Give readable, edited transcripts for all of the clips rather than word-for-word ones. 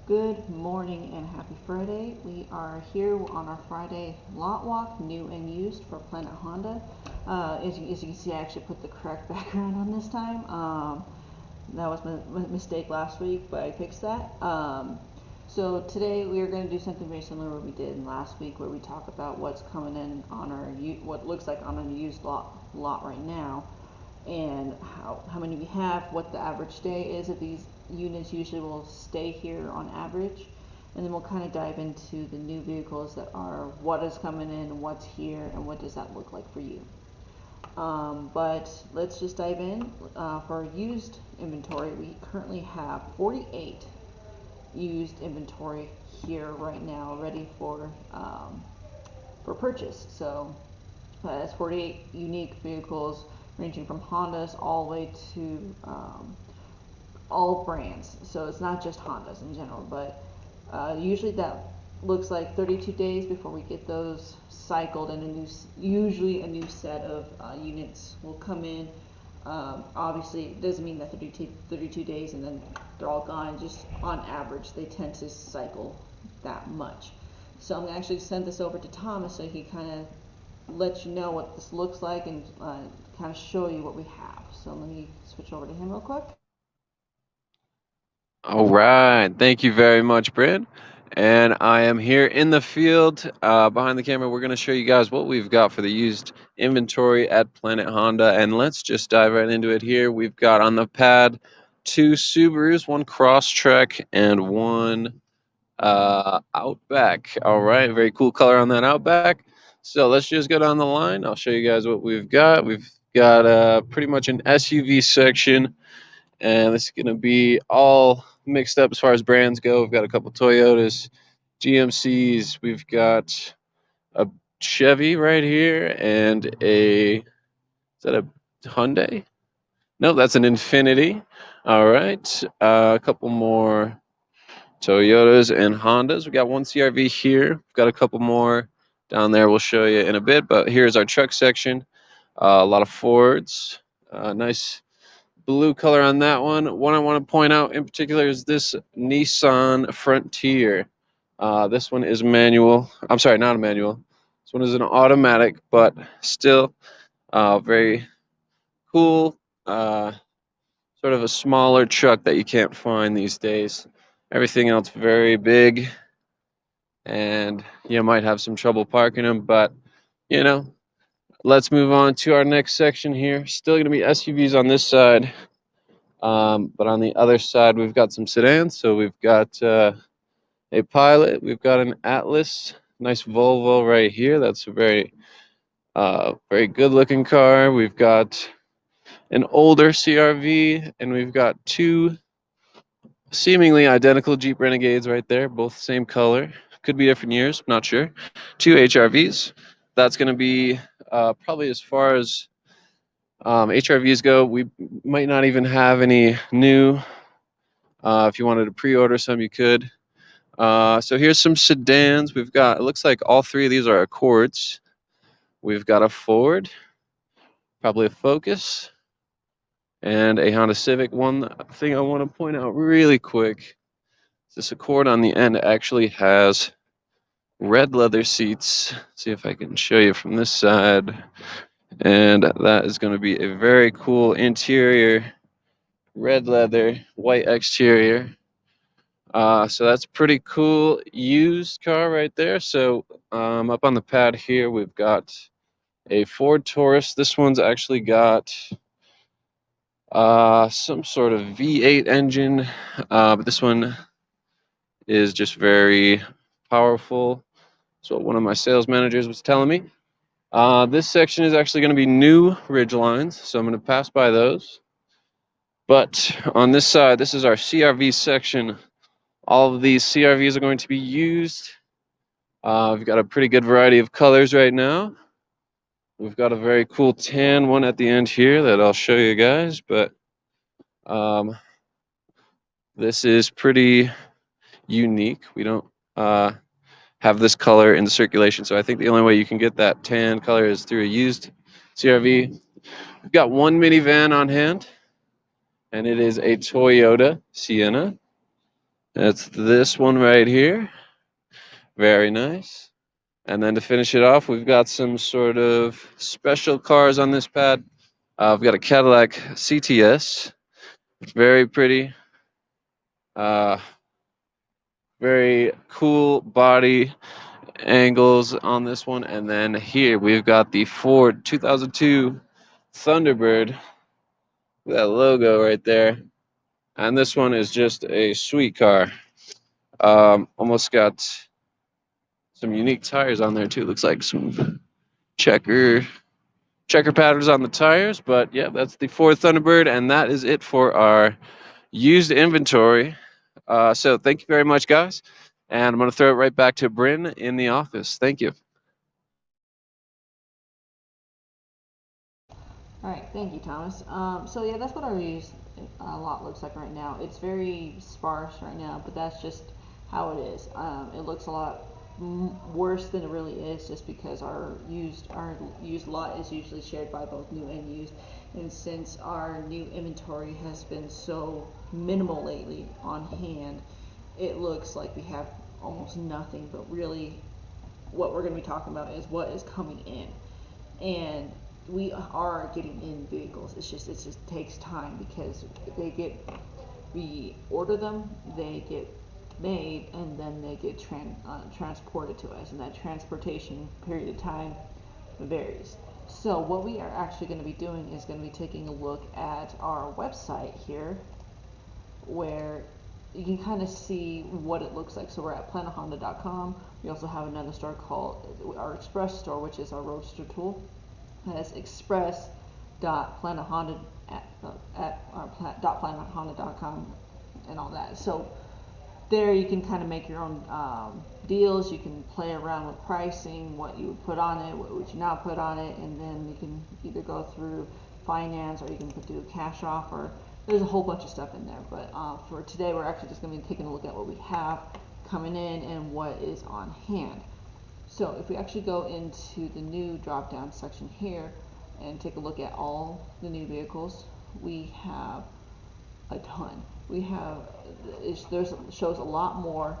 Good morning and happy Friday. We are here on our Friday lot walk, new and used for Planet Honda. As you can see, I actually put the correct background on this time. That was my mistake last week, but I fixed that. So today we are going to do something very similar to what we did last week, where we talk about what's coming in on our what looks like on a used lot right now, and how many we have, what the average stay is of these units usually will stay here on average, and then we'll kind of dive into the new vehicles that are what is coming in, what's here, and what does that look like for you. But let's just dive in. For used inventory, we currently have 48 used inventory here right now, ready for purchase. So that's 48 unique vehicles ranging from Hondas all the way to all brands. So it's not just Hondas in general, but usually that looks like 32 days before we get those cycled, and usually a new set of units will come in. Obviously, it doesn't mean that 32 days and then they're all gone. Just on average, they tend to cycle that much. So I'm going to actually send this over to Thomas so he kind of let you know what this looks like and kind of show you what we have. So let me switch over to him real quick. All right. Thank you very much, Brad. And I am here in the field behind the camera. We're going to show you guys what we've got for the used inventory at Planet Honda. And let's just dive right into it here. We've got on the pad two Subarus, one Crosstrek, and one Outback. All right. Very cool color on that Outback. So let's just go down the line. I'll show you guys what we've got. We've got pretty much an SUV section, and this is going to be all mixed up as far as brands go. We've got a couple Toyotas, GMCs, we've got a Chevy right here, and is that a Hyundai? No, that's an Infiniti. All right, a couple more Toyotas and Hondas. We got one CRV here. We've got a couple more down there. We'll show you in a bit. But here's our truck section. A lot of Fords. Nice blue color on that one. One I want to point out in particular is this Nissan Frontier. This one is manual. I'm sorry, not a manual. This one is an automatic, but still very cool. Sort of a smaller truck that you can't find these days. Everything else very big, and you might have some trouble parking them, but you know, let's move on to our next section here. Still going to be SUVs on this side. But on the other side, we've got some sedans. So we've got a Pilot, we've got an Atlas, nice Volvo right here. That's a very good looking car. We've got an older CRV, and we've got two seemingly identical Jeep Renegades right there, both same color. Could be different years, not sure. Two HRVs. That's going to be probably as far as HRVs go. We might not even have any new. If you wanted to pre-order some, you could. So here's some sedans. We've got, it looks like all three of these are Accords. We've got a Ford, probably a Focus, and a Honda Civic. One thing I want to point out really quick is this Accord on the end actually has red leather seats. See if I can show you from this side. And that is going to be a very cool interior, red leather, white exterior. So that's pretty cool used car right there. So up on the pad here, we've got a Ford Taurus. This one's actually got some sort of V8 engine, but this one is just very powerful. That's what one of my sales managers was telling me. This section is actually going to be new Ridgelines, so I'm going to pass by those. But on this side, this is our CRV section. All of these CRVs are going to be used. We've got a pretty good variety of colors right now. We've got a very cool tan one at the end here that I'll show you guys, but this is pretty unique. We don't have this color in the circulation, so I think the only way you can get that tan color is through a used CRV. We've got one minivan on hand, and it is a Toyota Sienna. It's this one right here. Very nice. And then to finish it off, we've got some sort of special cars on this pad. We've got a Cadillac CTS. Very pretty. Uh, very cool body angles on this one. And then here we've got the Ford 2002 Thunderbird. That logo right there. And this one is just a sweet car. Almost got some unique tires on there too. Looks like some checker patterns on the tires. But yeah, that's the Ford Thunderbird, and that is it for our used inventory. So thank you very much, guys. And I'm going to throw it right back to Bryn in the office. Thank you. All right, thank you, Thomas. So yeah, that's what our used lot looks like right now. It's very sparse right now, but that's just how it is. It looks a lot worse than it really is, just because our used lot is usually shared by both new and used, and since our new inventory has been so minimal lately on hand, it looks like we have almost nothing. But really, what we're going to be talking about is what is coming in, and we are getting in vehicles. It just takes time because we order them, they get made, and then they get transported to us, and that transportation period of time varies. So what we are actually going to be doing is going to be taking a look at our website here, where you can kind of see what it looks like. So we're at planethonda.com. We also have another store called our Express store, which is our Roadster tool. That's express.planethonda .planethonda.com and all that. So there you can kind of make your own deals. You can play around with pricing, what you would put on it, what would you not put on it, and then you can either go through finance or you can do a cash offer. There's a whole bunch of stuff in there, but for today we're actually just going to be taking a look at what we have coming in and what is on hand. So if we actually go into the new drop down section here and take a look at all the new vehicles, we have a ton. We have, there's shows a lot more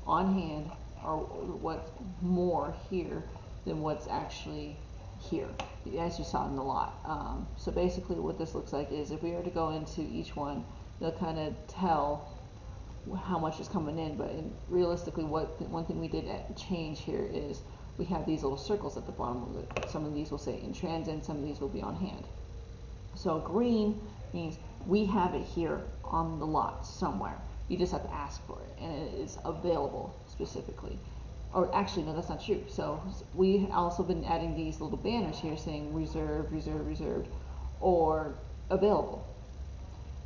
on hand, or what's more here than what's actually here, as you saw in the lot. So basically what this looks like is, if we were to go into each one, they'll kind of tell how much is coming in, but realistically one thing we did change here is we have these little circles at the bottom of it. Some of these will say in transit, some of these will be on hand. So green means we have it here on the lot somewhere. You just have to ask for it, and it is available specifically. Or actually, no, that's not true. So we also been adding these little banners here saying reserved, reserved, reserved, or available.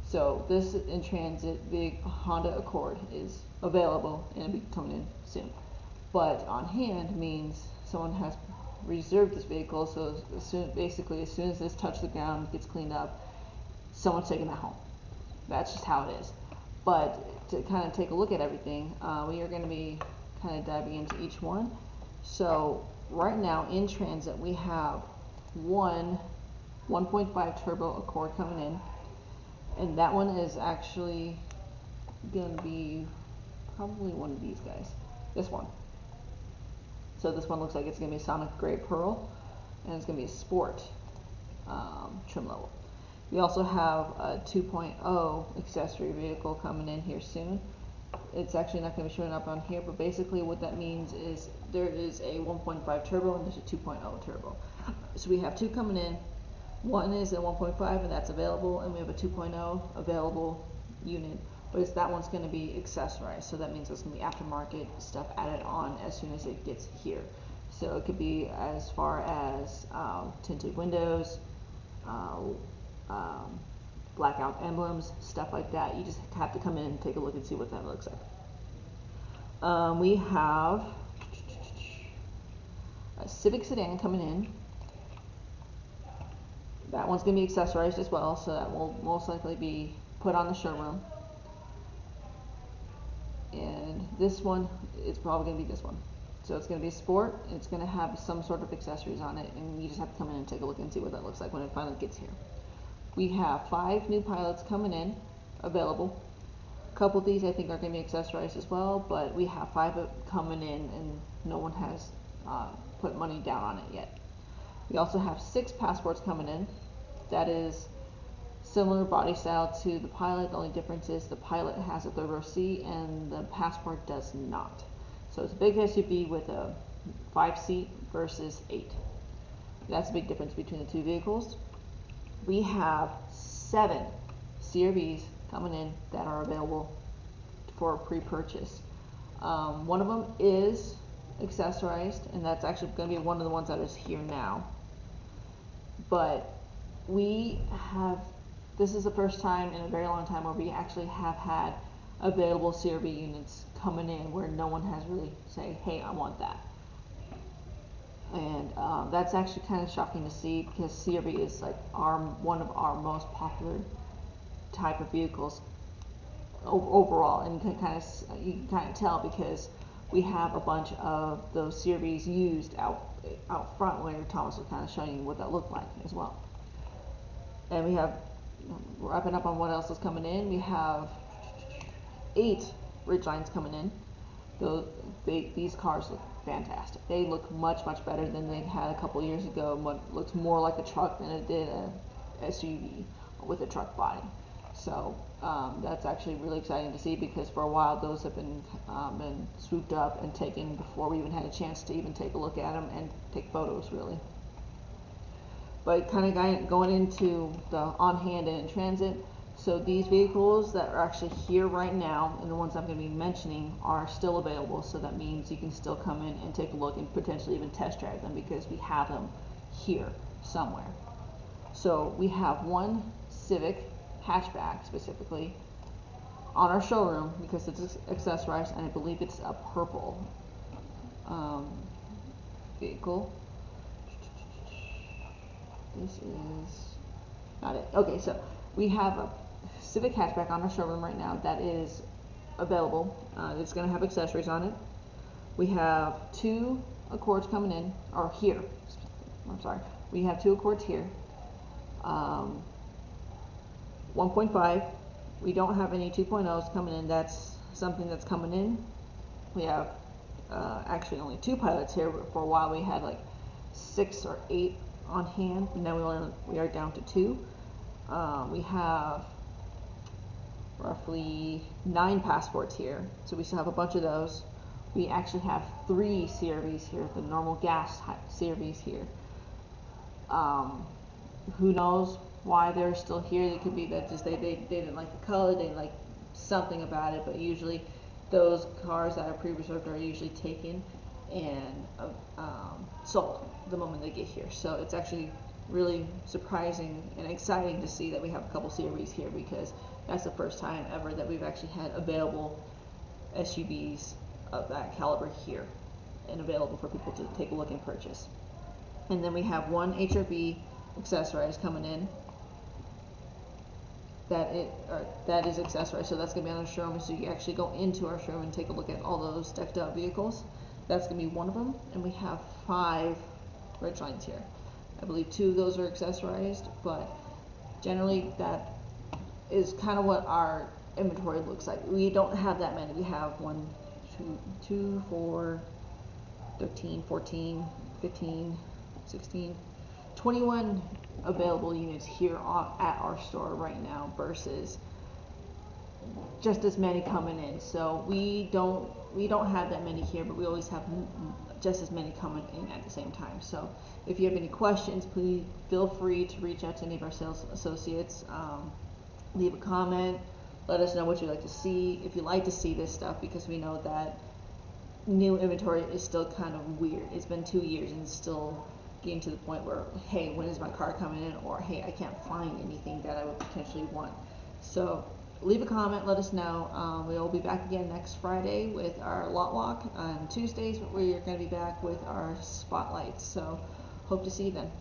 So this in transit big Honda Accord is available and it'll be coming in soon. But on hand means someone has reserved this vehicle, so basically as soon as this touches the ground, gets cleaned up, someone's taking that home. That's just how it is. But to kind of take a look at everything, we are going to be kind of diving into each one. So right now in transit we have one 1.5 turbo Accord coming in, and that one is actually going to be probably one of these guys. This one. So this one looks like it's going to be Sonic Gray Pearl, and it's going to be a sport trim level. We also have a 2.0 accessory vehicle coming in here soon. It's actually not going to be showing up on here, but basically what that means is there is a 1.5 turbo and there's a 2.0 turbo. So we have two coming in. One is a 1.5 and that's available, and we have a 2.0 available unit, but that one's going to be accessorized, so that means there's going to be aftermarket stuff added on as soon as it gets here. So it could be as far as tinted windows, blackout emblems, stuff like that. You just have to come in and take a look and see what that looks like. We have a Civic sedan coming in. That one's going to be accessorized as well, so that will most likely be put on the showroom. And this one is probably going to be this one. So it's going to be a sport. It's going to have some sort of accessories on it, and you just have to come in and take a look and see what that looks like when it finally gets here. We have 5 new pilots coming in, available. A couple of these I think are going to be accessorized as well, but we have 5 coming in and no one has put money down on it yet. We also have 6 passports coming in. That is similar body style to the Pilot. The only difference is the Pilot has a third row seat and the Passport does not. So it's a big SUV with a 5-seat versus 8. That's a big difference between the two vehicles. We have 7 CRVs coming in that are available for pre-purchase. One of them is accessorized, and that's actually going to be one of the ones that is here now. But this is the first time in a very long time where we actually have had available CRV units coming in where no one has really said, hey, I want that. And that's actually kind of shocking to see, because CRV is like one of our most popular type of vehicles overall, and you can kind of tell because we have a bunch of those CRVs used out front where Thomas was kind of showing you what that looked like as well. And we have, wrapping up on what else is coming in, we have 8 Ridgelines coming in. These cars look fantastic. They look much better than they had a couple years ago. What looks more like a truck than it did a SUV with a truck body. So that's actually really exciting to see, because for a while those have been swooped up and taken before we even had a chance to even take a look at them and take photos, really. But kind of going into the on-hand and in transit, so these vehicles that are actually here right now, and the ones I'm going to be mentioning, are still available. So that means you can still come in and take a look and potentially even test drive them, because we have them here somewhere. So we have one Civic hatchback specifically on our showroom because it's accessorized, and I believe it's a purple vehicle. This is not it. Okay, so we have a Civic hatchback on our showroom right now that is available. It's going to have accessories on it. We have 2 Accords coming in, or here. I'm sorry. We have 2 Accords here. 1.5. We don't have any 2.0s coming in. That's something that's coming in. We have actually only 2 Pilots here. For a while we had like 6 or 8 on hand, and now we are down to 2. We have roughly 9 Passports here, so we still have a bunch of those. We actually have 3 CRVs here, the normal gas CRVs here. Who knows why they're still here? It could be that just they didn't like the color, they didn't like something about it, but usually those cars that are pre-reserved are usually taken and sold the moment they get here. So it's actually really surprising and exciting to see that we have a couple CRVs here, because that's the first time ever that we've actually had available SUVs of that caliber here and available for people to take a look and purchase. And then we have one HRV accessorized coming in that is accessorized, so that's going to be on our showroom, so you actually go into our showroom and take a look at all those decked out vehicles. That's going to be one of them, and we have 5 Ridgelines here. I believe 2 of those are accessorized, but generally that is kind of what our inventory looks like. We don't have that many. We have 1, 2, 4, 13, 14, 15, 16, 21 available units here at our store right now versus just as many coming in. So we don't have that many here, but we always have just as many coming in at the same time. So if you have any questions, please feel free to reach out to any of our sales associates. Leave a comment. Let us know what you'd like to see. If you'd like to see this stuff, because we know that new inventory is still kind of weird. It's been 2 years and it's still getting to the point where, hey, when is my car coming in? Or, hey, I can't find anything that I would potentially want. So leave a comment, let us know. We'll be back again next Friday with our lot walk. On Tuesdays, we're going to be back with our spotlights. So hope to see you then.